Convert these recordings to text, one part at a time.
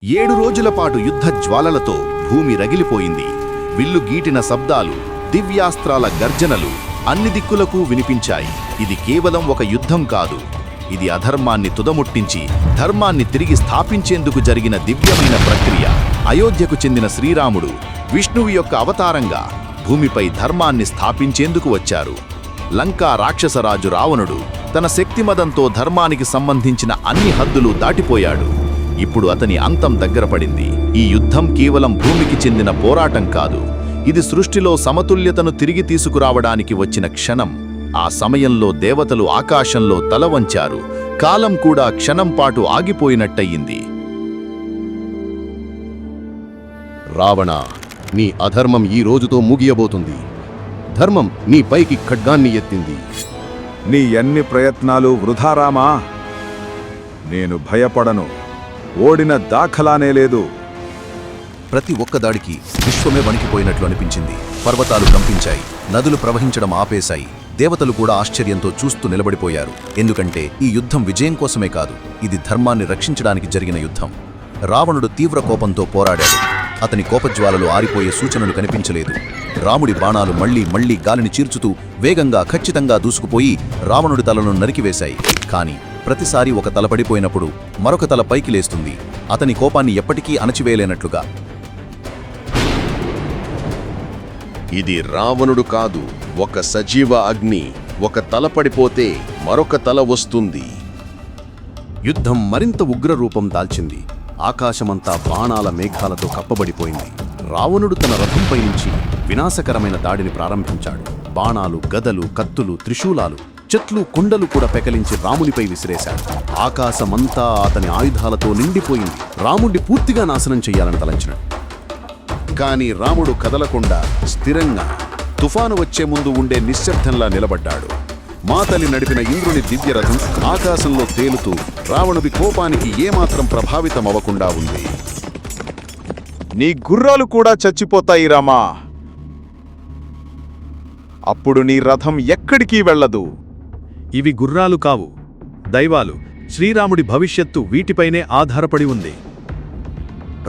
7 రోజుల పాటు యుద్ధ జ్వాలలతో భూమి రగిలిపోయింది. విల్లు గీటిన శబ్దాలు, దివ్యాస్త్రాల గర్జనలు అన్ని దిక్కులకు వినిపించాయి. ఇది కేవలం ఒక యుద్ధం కాదు. ఇది అధర్మాన్ని తుదముట్టించి ధర్మాన్ని తిరిగి స్థాపించేందుకు జరిగిన దివ్యమైన ప్రక్రియ. అయోధ్యకు చెందిన శ్రీరాముడు విష్ణువు యొక్క అవతారంగా భూమిపై ధర్మాన్ని స్థాపించేందుకు వచ్చారు. లంకా రాక్షసరాజు రావణుడు తన శక్తిమదంతో ధర్మానికి సంబంధించిన అన్ని హద్దులు దాటిపోయాడు. ఇప్పుడు అతని అంతం దగ్గరపడింది. ఈ యుద్ధం కేవలం భూమికి చెందిన పోరాటం కాదు. ఇది సృష్టిలో సమతుల్యతను తిరిగి తీసుకురావడానికి వచ్చిన క్షణం. ఆ సమయంలో దేవతలు ఆకాశంలో తల వంచారు. కాలం కూడా క్షణం పాటు ఆగిపోయినట్టయింది. రావణ, నీ అధర్మం ఈ రోజుతో ముగియబోతుంది. ధర్మం నీ పైకి ఖడ్గాన్ని ఎత్తింది. నీ అన్ని ప్రయత్నాలు వృధారామా. నేను భయపడను. ఓడిన దాఖలానే లేదు. ప్రతి ఒక్క దాడికి విశ్వమే వణికిపోయినట్లు అనిపించింది. పర్వతాలు కంపించాయి, నదులు ప్రవహించడం ఆపేశాయి. దేవతలు కూడా ఆశ్చర్యంతో చూస్తూ నిలబడిపోయారు. ఎందుకంటే ఈ యుద్ధం విజయం కోసమే కాదు, ఇది ధర్మాన్ని రక్షించడానికి జరిగిన యుద్ధం. రావణుడు తీవ్ర కోపంతో పోరాడాడు. అతని కోపజ్వాలలు ఆరిపోయే సూచనలు కనిపించలేదు. రాముడి బాణాలు మళ్లీ గాలిని చీల్చుతూ వేగంగా ఖచ్చితంగా దూసుకుపోయి రావణుడి తలను నరికివేశాయి. కాని ప్రతిసారి ఒక తల పడిపోయినప్పుడు మరొక తల పైకి లేస్తుంది, అతని కోపాన్ని ఎప్పటికీ అణచివేయలేనట్లుగా. ఇది రావణుడు కాదు, ఒక సజీవ అగ్ని. ఒక తల పడిపోతే మరొక తల వస్తుంది. యుద్ధం మరింత ఉగ్రరూపం దాల్చింది. ఆకాశమంతా బాణాల మేఘాలతో కప్పబడిపోయింది. రావణుడు తన రథంపై నుంచి వినాశకరమైన దాడిని ప్రారంభించాడు. బాణాలు, గదలు, కత్తులు, త్రిశూలాలు, చెట్లు, కుండలు కూడా పెకలించి రామునిపై విసిరేశాడు. ఆకాశమంతా అతని ఆయుధాలతో నిండిపోయింది. రాముడిని పూర్తిగా నాశనం చెయ్యాలని తలంచినాడు. కాని రాముడు కదలకుండా స్థిరంగా తుఫాను వచ్చే ముందు ఉండే నిశ్శబ్దంలా నిలబడ్డాడు. మాతలి నడిపిన ఇంద్రుని దివ్యరథం ఆకాశంలో తేలుతూ రావణుడి కోపానికి ఏమాత్రం ప్రభావితమవ్వకుండా ఉంది. నీ గుర్రాలు కూడా చచ్చిపోతాయి రామా. అప్పుడు నీ రథం ఎక్కడికి వెళ్ళదు. ఇవి గుర్రాలు కావు, దైవాలు. శ్రీరాముడి భవిష్యత్తు వీటిపైనే ఆధారపడి ఉంది.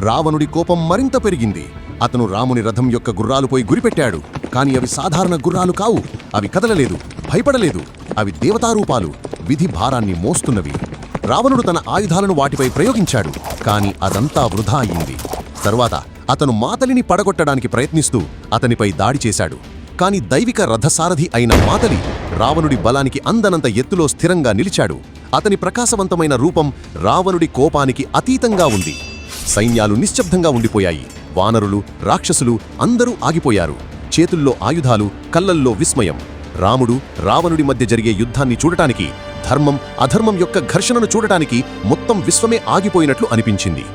రావణుడి కోపం మరింత పెరిగింది. అతను రాముని రథం యొక్క గుర్రాలుపై గురిపెట్టాడు. కాని అవి సాధారణ గుర్రాలు కావు. అవి కదలలేదు, భయపడలేదు. అవి దేవతారూపాలు, విధి భారాన్ని మోస్తున్నవి. రావణుడు తన ఆయుధాలను వాటిపై ప్రయోగించాడు. కాని అదంతా వృధా అయింది. తరువాత అతను మాతలిని పడగొట్టడానికి ప్రయత్నిస్తూ అతనిపై దాడి చేశాడు. కాని దైవిక రథసారథి అయిన మాతలి రావణుడి బలానికి అందనంత ఎత్తులో స్థిరంగా నిలిచాడు. అతని ప్రకాశవంతమైన రూపం రావణుడి కోపానికి అతీతంగా ఉంది. సైన్యాలు నిశ్శబ్దంగా ఉండిపోయాయి. వానరులు, రాక్షసులు అందరూ ఆగిపోయారు. చేతుల్లో ఆయుధాలు, కళ్ళల్లో విస్మయం. రాముడు, రావణుడి మధ్య జరిగే యుద్ధాన్ని చూడటానికి, ధర్మం, అధర్మం యొక్క ఘర్షణను చూడటానికి మొత్తం విశ్వమే ఆగిపోయినట్లు అనిపించింది.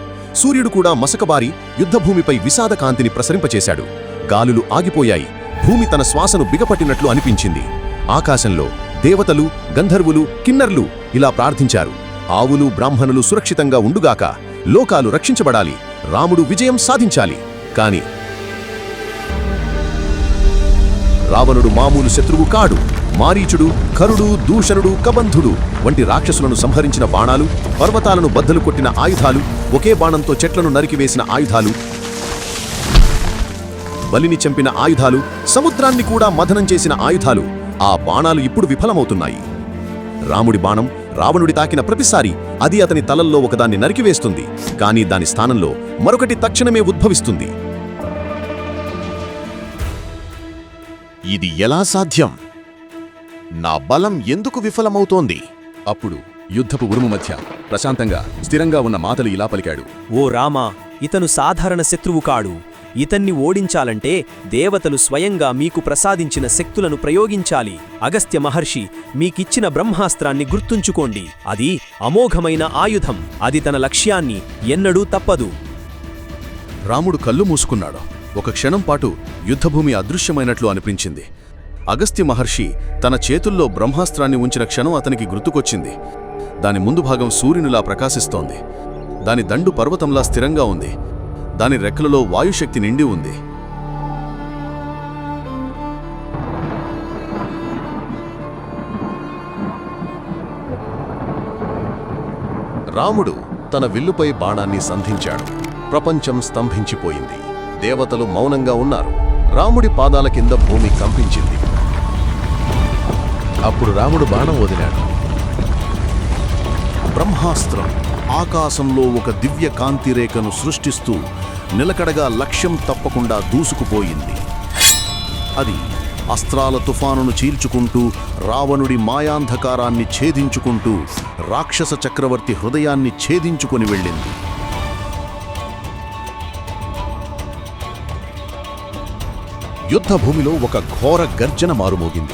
సూర్యుడు కూడా మసకబారి యుద్ధభూమిపై విషాద కాంతిని ప్రసరింపచేశాడు. గాలులు ఆగిపోయాయి. భూమి తన శ్వాసను బిగపట్టినట్లు అనిపించింది. ఆకాశంలో దేవతలు, గంధర్వులు, కిన్నర్లు ఇలా ప్రార్థించారు. ఆవులు, బ్రాహ్మణులు సురక్షితంగా ఉండుగాక. లోకాలు రక్షించబడాలి. రాముడు విజయం సాధించాలి. కాని రావణుడు మామూలు శత్రువు కాడు. మారీచుడు, కరుడు, దూషణుడు, కబంధుడు వంటి రాక్షసులను సంహరించిన బాణాలు, పర్వతాలను బద్దలు కొట్టిన ఆయుధాలు, ఒకే బాణంతో చెట్లను నరికివేసిన ఆయుధాలు, బలిని చంపిన ఆయుధాలు, సముద్రాన్ని కూడా మథనం చేసిన ఆయుధాలు, ఆ బాణాలు ఇప్పుడు విఫలమవుతున్నాయి. రాముడి బాణం రావణుడి తాకిన ప్రతిసారి అది అతని తలల్లో ఒకదాన్ని నరికివేస్తుంది. కానీ దాని స్థానంలో మరొకటి తక్షణమే ఉద్భవిస్తుంది. ఇది ఎలా సాధ్యం? నా బలం ఎందుకు విఫలమవుతోంది? అప్పుడు యుద్ధపు ఉరుము మధ్య ప్రశాంతంగా, స్థిరంగా ఉన్న మాతలి ఇలా పలికాడు. ఓ రామా, ఇతను సాధారణ శత్రువు కాడు. ఇతన్ని ఓడించాలంటే దేవతలు స్వయంగా మీకు ప్రసాదించిన శక్తులను ప్రయోగించాలి. అగస్త్య మహర్షి మీకిచ్చిన బ్రహ్మాస్త్రాన్ని గుర్తుంచుకోండి. అది అమోఘమైన ఆయుధం. అది తన లక్ష్యాన్ని ఎన్నడూ తప్పదు. రాముడు కళ్ళు మూసుకున్నాడు. ఒక క్షణం పాటు యుద్ధభూమి అదృశ్యమైనట్లు అనిపించింది. అగస్త్య మహర్షి తన చేతుల్లో బ్రహ్మాస్త్రాన్ని ఉంచిన క్షణం అతనికి గుర్తుకొచ్చింది. దాని ముందు భాగం సూర్యునిలా ప్రకాశిస్తోంది. దాని దండు పర్వతంలా స్థిరంగా ఉంది. దాని రెక్కలలో వాయుశక్తి నిండి ఉంది. రాముడు తన విల్లుపై బాణాన్ని సంధించాడు. ప్రపంచం స్తంభించిపోయింది. దేవతలు మౌనంగా ఉన్నారు. రాముడి పాదాల కింద భూమి కంపించింది. అప్పుడు రాముడు బాణం వదిలాడు. బ్రహ్మాస్త్రం ఆకాశంలో ఒక దివ్య కాంతిరేఖను సృష్టిస్తూ నిలకడగా లక్ష్యం తప్పకుండా దూసుకుపోయింది. అది అస్త్రాల తుఫానును చీల్చుకుంటూ రావణుడి మాయాంధకారాన్ని ఛేదించుకుంటూ రాక్షస చక్రవర్తి హృదయాన్ని ఛేదించుకొని వెళ్ళింది. యుద్ధభూమిలో ఒక ఘోర గర్జన మారుమోగింది.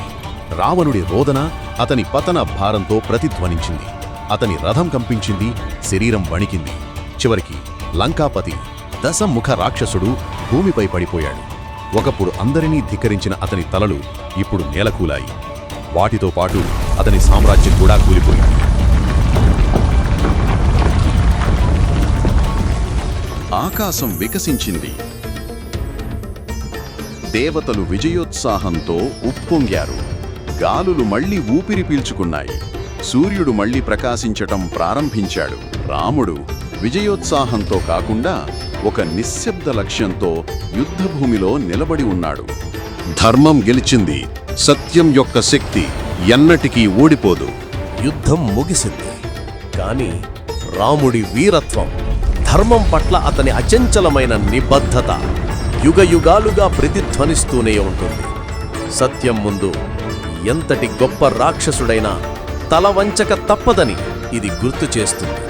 రావణుడి రోదన అతని పతన భారంతో ప్రతిధ్వనించింది. అతని రథం కంపించింది, శరీరం వణికింది. చివరికి లంకాపతి దశముఖ రాక్షసుడు భూమిపై పడిపోయాడు. ఒకప్పుడు అందరినీ ధిక్కరించిన అతని తలలు ఇప్పుడు నేలకూలాయి. వాటితో పాటు అతని సామ్రాజ్యం కూడా కూలిపోయింది. ఆకాశం వికసించింది. దేవతలు విజయోత్సాహంతో ఉప్పొంగారు. గాలులు మళ్లీ ఊపిరి పీల్చుకున్నాయి. సూర్యుడు మళ్లీ ప్రకాశించటం ప్రారంభించాడు. రాముడు విజయోత్సాహంతో కాకుండా ఒక నిశ్శబ్ద లక్ష్యంతో యుద్ధభూమిలో నిలబడి ఉన్నాడు. ధర్మం గెలిచింది. సత్యం యొక్క శక్తి ఎన్నటికీ ఓడిపోదు. యుద్ధం ముగిసింది. కాని రాముడి వీరత్వం, ధర్మం పట్ల అతని అచంచలమైన నిబద్ధత యుగయుగాలుగా ప్రతిధ్వనిస్తూనే ఉంటుంది. సత్యం ముందు ఎంతటి గొప్ప రాక్షసుడైనా తలవంచక తప్పదని ఇది గుర్తు చేస్తుంది.